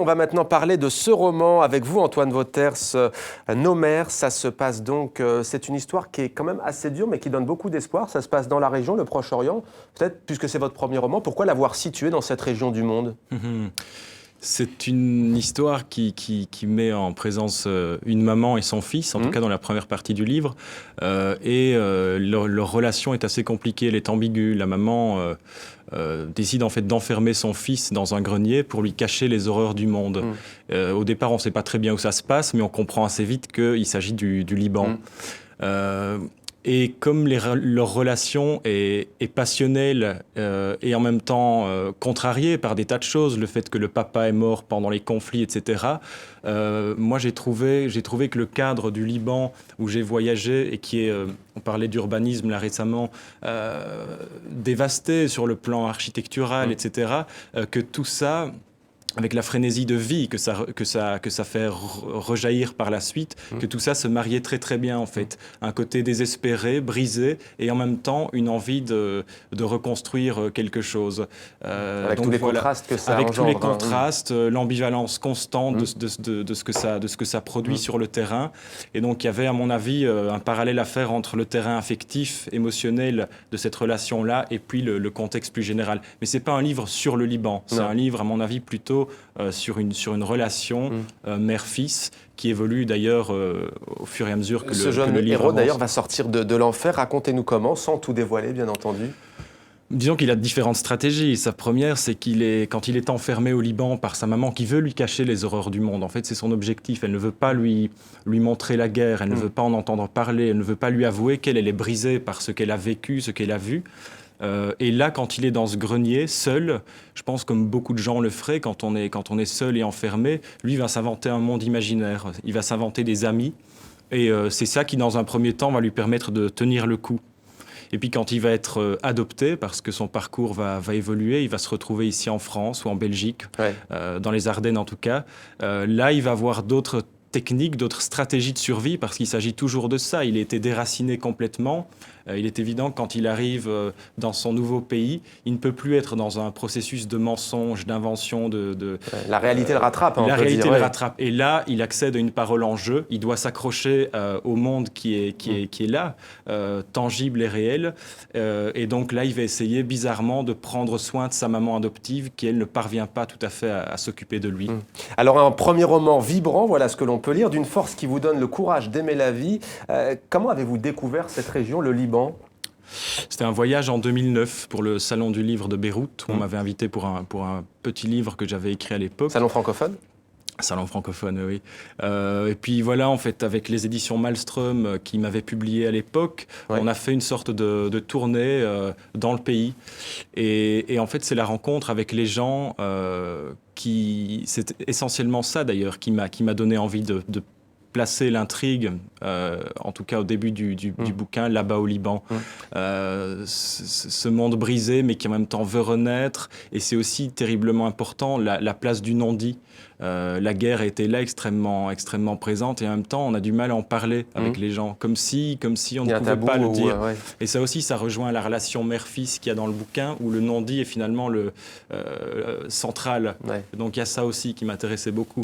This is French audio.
On va maintenant parler de ce roman avec vous, Antoine Wauters, Nos mères. Ça se passe donc, c'est une histoire qui est quand même assez dure, mais qui donne beaucoup d'espoir. Ça se passe dans la région, le Proche-Orient. Peut-être, puisque c'est votre premier roman, pourquoi l'avoir situé dans cette région du monde? C'est une histoire qui met en présence une maman et son fils, en tout cas dans la première partie du livre. Leur relation est assez compliquée, elle est ambiguë. La maman décide en fait d'enfermer son fils dans un grenier pour lui cacher les horreurs du monde. Au départ, on ne sait pas très bien où ça se passe, mais on comprend assez vite qu'il s'agit du Liban. Et comme leur relation est passionnelle et en même temps contrariée par des tas de choses, le fait que le papa est mort pendant les conflits, etc., moi j'ai trouvé que le cadre du Liban où j'ai voyagé et qui est, on parlait d'urbanisme là récemment, dévasté sur le plan architectural, etc., que tout ça, avec la frénésie de vie que ça fait rejaillir par la suite, que tout ça se mariait très très bien en fait. Un côté désespéré, brisé, et en même temps une envie de reconstruire quelque chose. Avec tous les contrastes que ça avec engendre. Tous les contrastes, l'ambivalence constante de ce que ça produit sur le terrain. Et donc il y avait à mon avis un parallèle à faire entre le terrain affectif, émotionnel de cette relation-là et puis le contexte plus général. Mais c'est pas un livre sur le Liban, c'est un livre à mon avis plutôt sur une relation mère-fils qui évolue d'ailleurs au fur et à mesure que Ce jeune le livre héros avance. d'ailleurs va sortir de l'enfer. Racontez-nous comment, sans tout dévoiler bien entendu. Disons qu'il a différentes stratégies. Sa première, c'est quand il est enfermé au Liban par sa maman qui veut lui cacher les horreurs du monde. En fait, c'est son objectif. Elle ne veut pas lui montrer la guerre, elle ne veut pas en entendre parler, elle ne veut pas lui avouer qu'elle est brisée par ce qu'elle a vécu, ce qu'elle a vu. Et là, quand il est dans ce grenier, seul, je pense comme beaucoup de gens le feraient, quand on est seul et enfermé, lui va s'inventer un monde imaginaire. Il va s'inventer des amis. Et c'est ça qui, dans un premier temps, va lui permettre de tenir le coup. Et puis quand il va être adopté, parce que son parcours va évoluer, il va se retrouver ici en France ou en Belgique, dans les Ardennes en tout cas. Là, il va avoir d'autres techniques, d'autres stratégies de survie, parce qu'il s'agit toujours de ça. Il a été déraciné complètement. Il est évident que quand il arrive dans son nouveau pays, il ne peut plus être dans un processus de mensonge, d'invention, La réalité le rattrape, la réalité le rattrape. Et là, il accède à une parole en jeu. Il doit s'accrocher au monde qui est là, tangible et réel. Et donc là, il va essayer bizarrement de prendre soin de sa maman adoptive, qui elle ne parvient pas tout à fait à s'occuper de lui. Alors un premier roman vibrant, voilà ce que l'on peut lire, d'une force qui vous donne le courage d'aimer la vie. Comment avez-vous découvert cette région, le Liban ? C'était un voyage en 2009 pour le Salon du Livre de Beyrouth. On m'avait invité pour un petit livre que j'avais écrit à l'époque. Salon francophone ? Salon francophone, oui. Et puis voilà, en fait, avec les éditions Malmström qui m'avaient publié à l'époque, on a fait une sorte de tournée dans le pays. Et en fait, c'est la rencontre avec les gens c'est essentiellement ça d'ailleurs qui m'a donné envie de placer l'intrigue, en tout cas au début du bouquin, là-bas au Liban. Ce monde brisé, mais qui en même temps veut renaître. Et c'est aussi terriblement important, la place du non-dit. La guerre était là extrêmement présente et en même temps, on a du mal à en parler avec les gens, comme si on ne pouvait pas le dire. Et ça aussi, ça rejoint la relation mère-fils qu'il y a dans le bouquin, où le non-dit est finalement le central. Donc il y a ça aussi qui m'intéressait beaucoup.